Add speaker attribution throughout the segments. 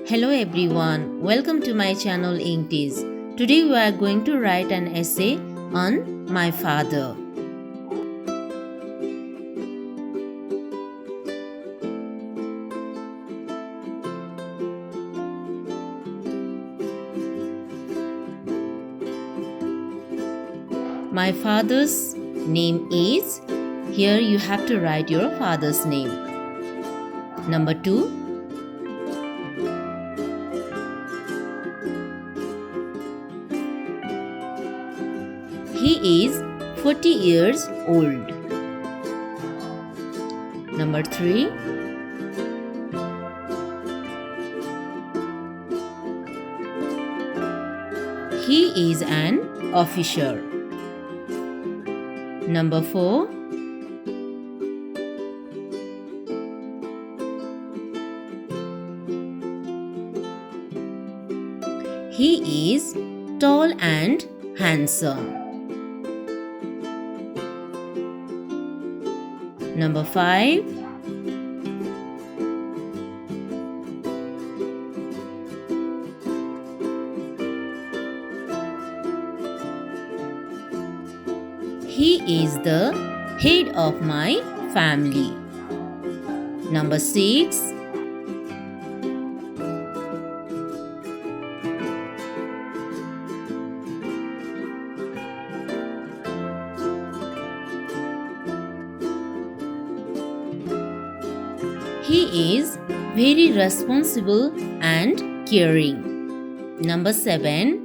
Speaker 1: Hello everyone, welcome to my channel Eng Teach. Today we are going to write an essay on my father. My father's name is, here you have to write your father's name. Number 2. He is 40 years old. Number 3. He is an officer. Number 4. He is tall and handsome. Number 5. He is the head of my family. Number 6. He is very responsible and caring. Number 7.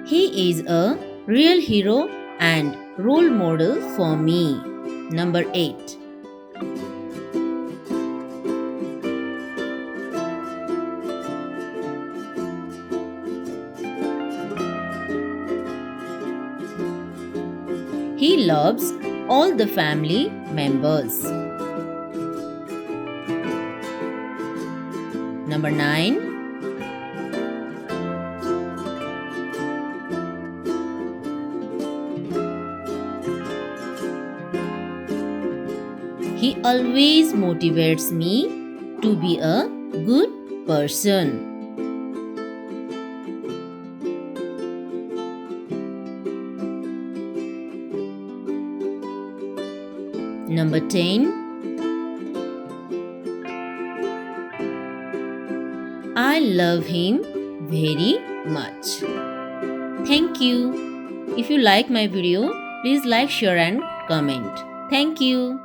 Speaker 1: He is a real hero and role model for me. Number 8. He loves all the family members. Number 9. He always motivates me to be a good person. Number 10. I love him very much. Thank you. If you like my video, please like, share and comment. Thank you.